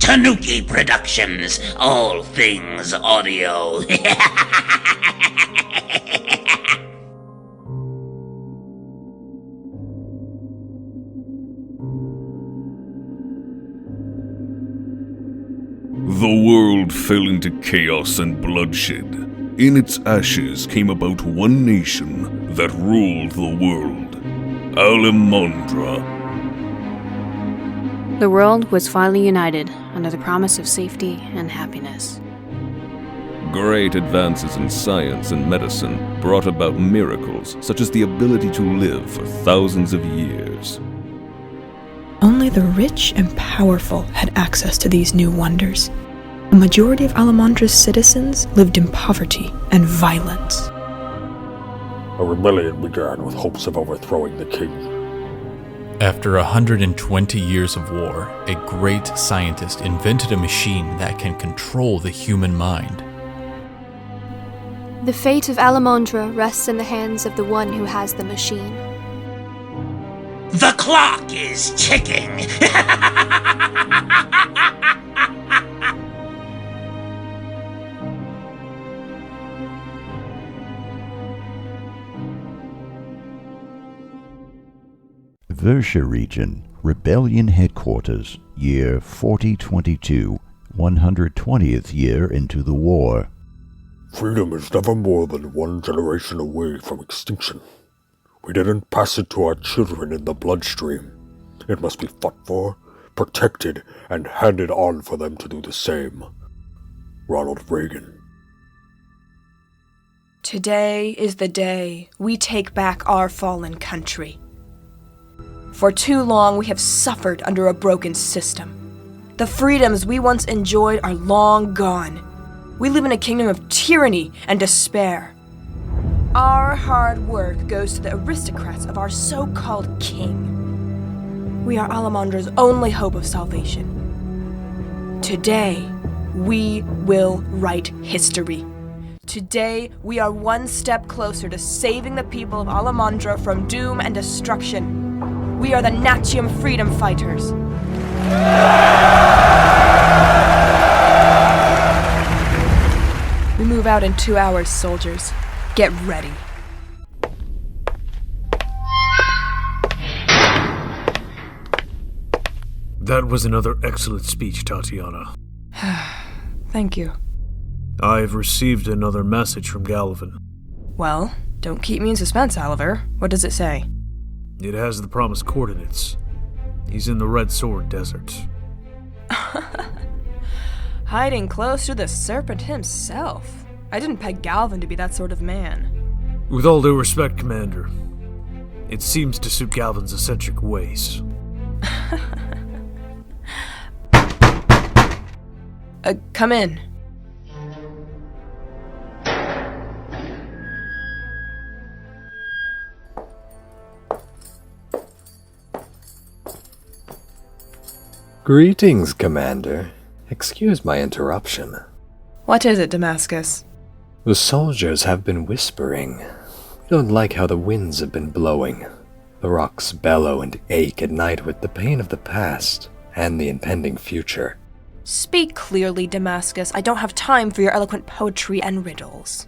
Tanuki Productions, all things audio. The world fell into chaos and bloodshed. In its ashes came about one nation that ruled the world. Alemondra. The world was finally united under the promise of safety and happiness. Great advances in science and medicine brought about miracles such as the ability to live for thousands of years. Only the rich and powerful had access to these new wonders. A majority of Alemondra's citizens lived in poverty and violence. A rebellion began with hopes of overthrowing the king. After 120 years of war, a great scientist invented a machine that can control the human mind. The fate of Alemondra rests in the hands of the one who has the machine. The clock is ticking. Versha Region, Rebellion Headquarters, year 4022, 120th year into the war. Freedom is never more than one generation away from extinction. We didn't pass it to our children in the bloodstream. It must be fought for, protected, and handed on for them to do the same. Ronald Reagan. Today is the day we take back our fallen country. For too long we have suffered under a broken system. The freedoms we once enjoyed are long gone. We live in a kingdom of tyranny and despair. Our hard work goes to the aristocrats of our so-called king. We are Alemondra's only hope of salvation. Today, we will write history. Today, we are one step closer to saving the people of Alemondra from doom and destruction. We are the Natium Freedom Fighters. We move out in 2 hours, soldiers. Get ready. That was another excellent speech, Tatiana. Thank you. I've received another message from Galvin. Well, don't keep me in suspense, Oliver. What does it say? It has the promised coordinates. He's in the Red Sword Desert. Hiding close to the serpent himself. I didn't peg Galvin to be that sort of man. With all due respect, Commander, it seems to suit Galvin's eccentric ways. Come in. Greetings, Commander. Excuse my interruption. What is it, Damascus? The soldiers have been whispering. We don't like how the winds have been blowing. The rocks bellow and ache at night with the pain of the past and the impending future. Speak clearly, Damascus. I don't have time for your eloquent poetry and riddles.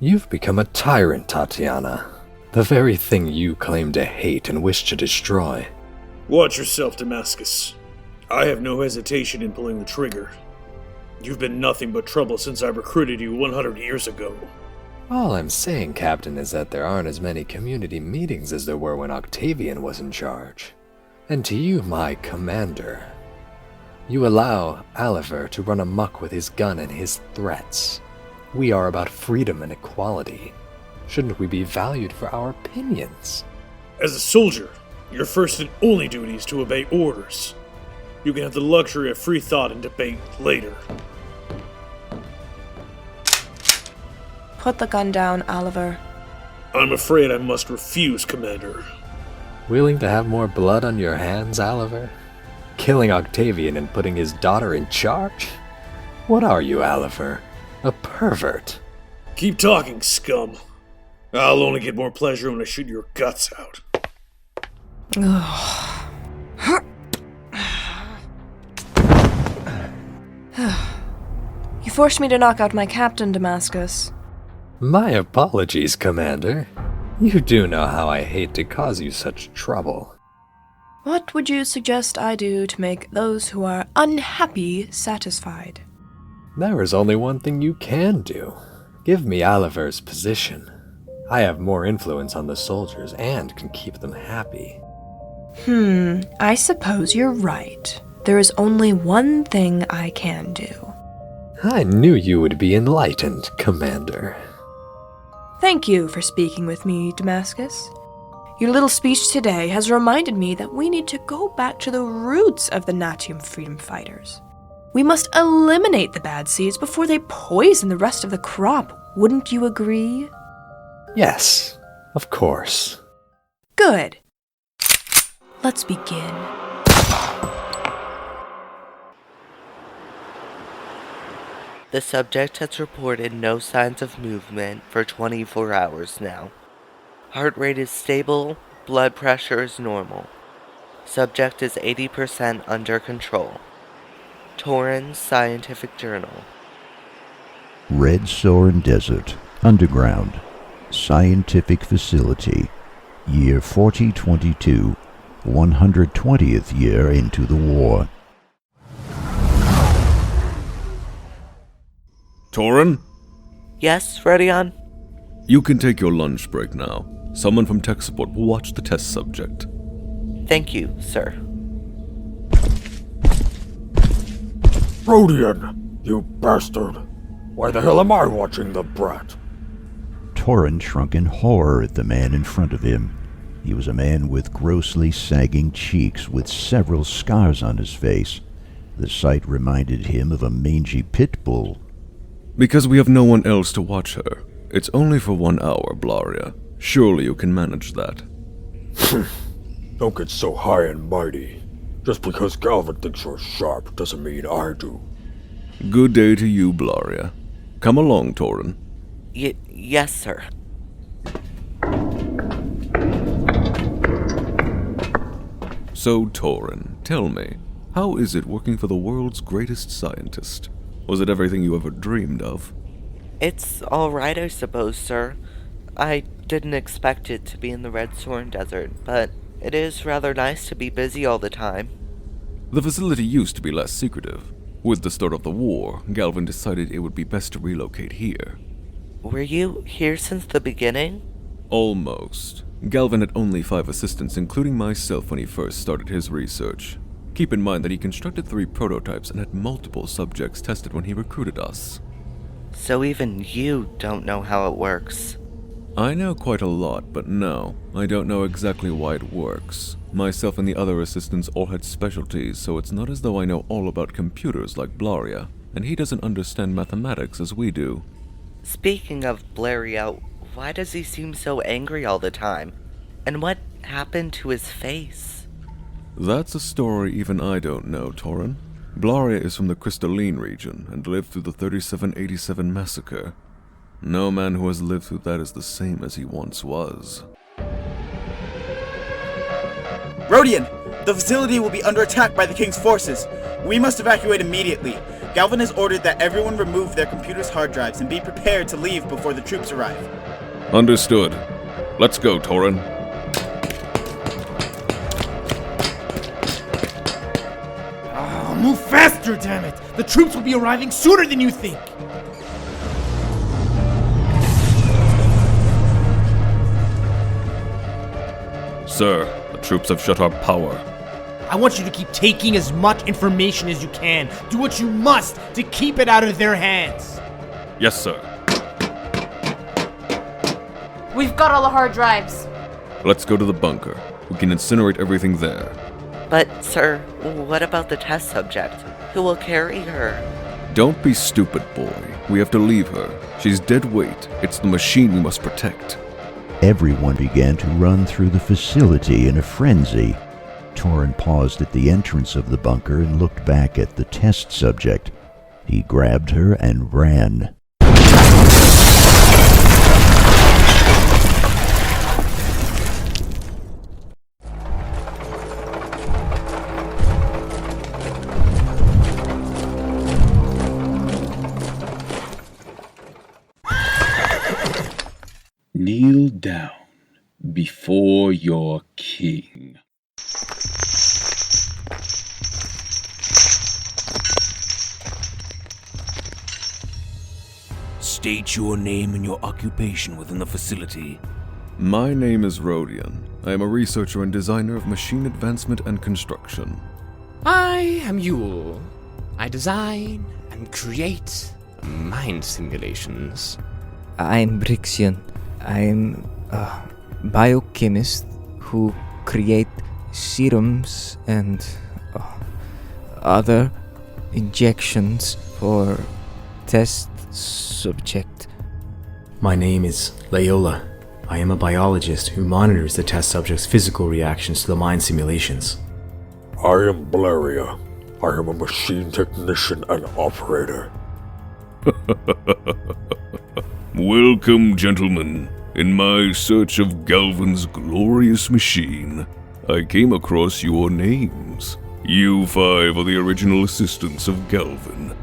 You've become a tyrant, Tatiana. The very thing you claim to hate and wish to destroy. Watch yourself, Damascus. I have no hesitation in pulling the trigger. You've been nothing but trouble since I recruited you 100 years ago. All I'm saying, Captain, is that there aren't as many community meetings as there were when Octavian was in charge. And to you, my commander, you allow Oliver to run amok with his gun and his threats. We are about freedom and equality. Shouldn't we be valued for our opinions? As a soldier, your first and only duty is to obey orders. You can have the luxury of free thought and debate later. Put the gun down, Oliver. I'm afraid I must refuse, Commander. Willing to have more blood on your hands, Oliver? Killing Octavian and putting his daughter in charge? What are you, Oliver? A pervert? Keep talking, scum. I'll only get more pleasure when I shoot your guts out. You forced me to knock out my captain, Damascus. My apologies, Commander. You do know how I hate to cause you such trouble. What would you suggest I do to make those who are unhappy satisfied? There is only one thing you can do. Give me Oliver's position. I have more influence on the soldiers and can keep them happy. I suppose you're right. There is only one thing I can do. I knew you would be enlightened, Commander. Thank you for speaking with me, Damascus. Your little speech today has reminded me that we need to go back to the roots of the Natium freedom fighters. We must eliminate the bad seeds before they poison the rest of the crop. Wouldn't you agree? Yes, of course. Good. Let's begin. The subject has reported no signs of movement for 24 hours now. Heart rate is stable, blood pressure is normal. Subject is 80% under control. Torrin Scientific Journal. Red Soren Desert, Underground, Scientific Facility, Year 4022, 120th year into the war. Torrin? Yes, Rixion? You can take your lunch break now. Someone from tech support will watch the test subject. Thank you, sir. Rodian, you bastard! Why the hell am I watching the brat? Torrin shrunk in horror at the man in front of him. He was a man with grossly sagging cheeks with several scars on his face. The sight reminded him of a mangy pit bull. Because we have no one else to watch her. It's only for 1 hour, Blaria. Surely you can manage that. Don't get so high and mighty. Just because Galvin thinks you're sharp doesn't mean I do. Good day to you, Blaria. Come along, Torrin. Yes, sir. So, Torrin, tell me, how is it working for the world's greatest scientist? Was it everything you ever dreamed of? It's alright, I suppose, sir. I didn't expect it to be in the Red Soren Desert, but it is rather nice to be busy all the time. The facility used to be less secretive. With the start of the war, Galvin decided it would be best to relocate here. Were you here since the beginning? Almost. Galvin had only 5 assistants, including myself, when he first started his research. Keep in mind that he constructed 3 prototypes and had multiple subjects tested when he recruited us. So even you don't know how it works. I know quite a lot, but no, I don't know exactly why it works. Myself and the other assistants all had specialties, so it's not as though I know all about computers like Blaria, and he doesn't understand mathematics as we do. Speaking of Blaria, why does he seem so angry all the time? And what happened to his face? That's a story even I don't know, Torrin. Blaria is from the Crystalline region and lived through the 3787 massacre. No man who has lived through that is the same as he once was. Rodian! The facility will be under attack by the King's forces. We must evacuate immediately. Galvin has ordered that everyone remove their computer's hard drives and be prepared to leave before the troops arrive. Understood. Let's go, Torrin. Move faster, damn it! The troops will be arriving sooner than you think! Sir, the troops have shut our power. I want you to keep taking as much information as you can. Do what you must to keep it out of their hands. Yes, sir. We've got all the hard drives. Let's go to the bunker. We can incinerate everything there. But, sir, what about the test subject? Who will carry her? Don't be stupid, boy. We have to leave her. She's dead weight. It's the machine we must protect. Everyone began to run through the facility in a frenzy. Torrin paused at the entrance of the bunker and looked back at the test subject. He grabbed her and ran. Kneel down before your king. State your name and your occupation within the facility. My name is Rodion. I am a researcher and designer of machine advancement and construction. I am Yuel. I design and create mind simulations. I'm Rixion. I'm a biochemist who create serums and other injections for test subject. My name is Leola. I am a biologist who monitors the test subject's physical reactions to the mind simulations. I am Blaria. I am a machine technician and operator. Welcome, gentlemen. In my search of Galvan's glorious machine, I came across your names. You five are the original assistants of Galvan.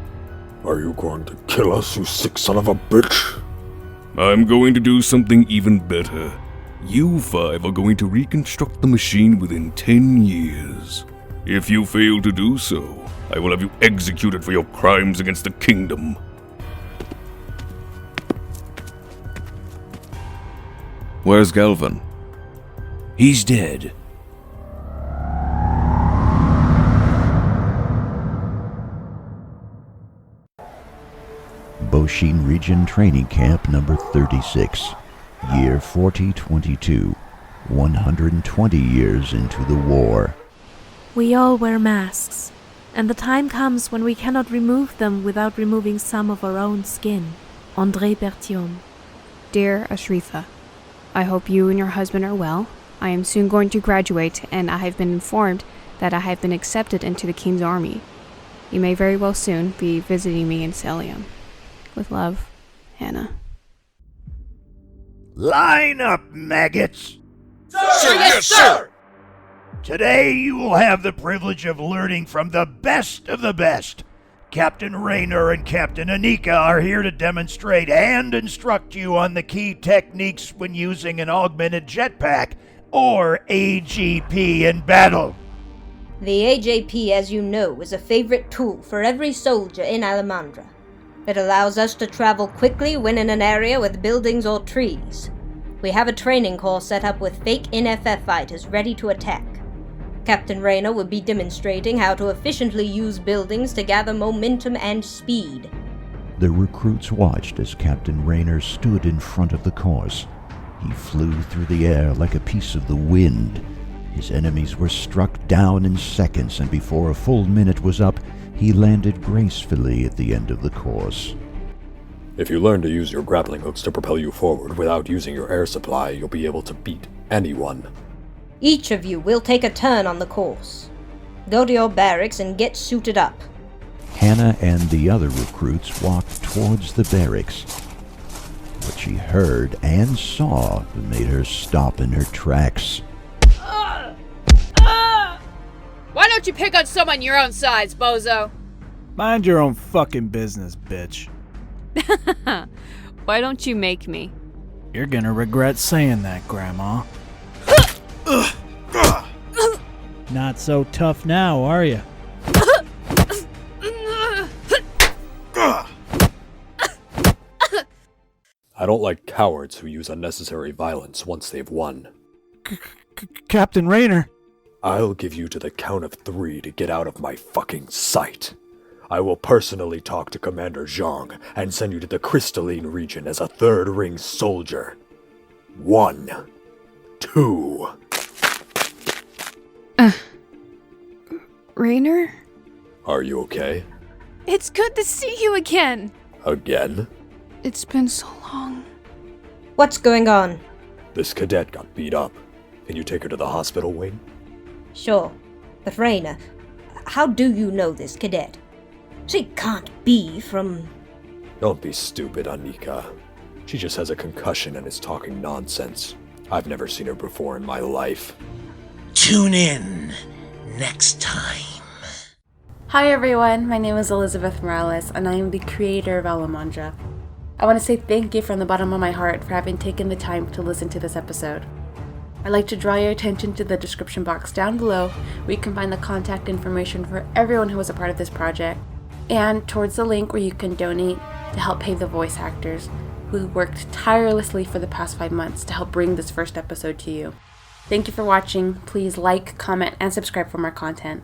Are you going to kill us, you sick son of a bitch? I'm going to do something even better. You five are going to reconstruct the machine within 10 years. If you fail to do so, I will have you executed for your crimes against the kingdom. Where's Galvan? He's dead. Boshin Region Training Camp number 36, year 4022, 120 years into the war. We all wear masks, and the time comes when we cannot remove them without removing some of our own skin. André Berthiaume. Dear Ashritha, I hope you and your husband are well. I am soon going to graduate, and I have been informed that I have been accepted into the King's army. You may very well soon be visiting me in Celium. With love, Hannah. Line up, maggots! Sir, yes, sir! Today you will have the privilege of learning from the best of the best. Captain Raynor and Captain Anika are here to demonstrate and instruct you on the key techniques when using an augmented jetpack, or AGP, in battle. The AJP, as you know, is a favorite tool for every soldier in Alemondra. It allows us to travel quickly when in an area with buildings or trees. We have a training course set up with fake NFF fighters ready to attack. Captain Raynor will be demonstrating how to efficiently use buildings to gather momentum and speed. The recruits watched as Captain Raynor stood in front of the course. He flew through the air like a piece of the wind. His enemies were struck down in seconds, and before a full minute was up, he landed gracefully at the end of the course. If you learn to use your grappling hooks to propel you forward without using your air supply, you'll be able to beat anyone. Each of you will take a turn on the course. Go to your barracks and get suited up. Hannah and the other recruits walked towards the barracks. What she heard and saw made her stop in her tracks. Why don't you pick on someone your own size, Bozo? Mind your own fucking business, bitch. Why don't you make me? You're gonna regret saying that, Grandma. Not so tough now, are you? I don't like cowards who use unnecessary violence once they've won. Captain Raynor! I'll give you to the count of 3 to get out of my fucking sight. I will personally talk to Commander Zhang and send you to the Crystalline region as a third-ring soldier. 1, 2... Raynor? Are you okay? It's good to see you again. Again? It's been so long. What's going on? This cadet got beat up. Can you take her to the hospital wing? Sure. But Raynor, how do you know this cadet? She can't be from... Don't be stupid, Anika. She just has a concussion and is talking nonsense. I've never seen her before in my life. Tune in next time. Hi everyone, my name is Elizabeth Morales, and I am the creator of Alemondra. I want to say thank you from the bottom of my heart for having taken the time to listen to this episode. I'd like to draw your attention to the description box down below, where you can find the contact information for everyone who was a part of this project, and towards the link where you can donate to help pay the voice actors who worked tirelessly for the past 5 months to help bring this first episode to you. Thank you for watching. Please like, comment, and subscribe for more content.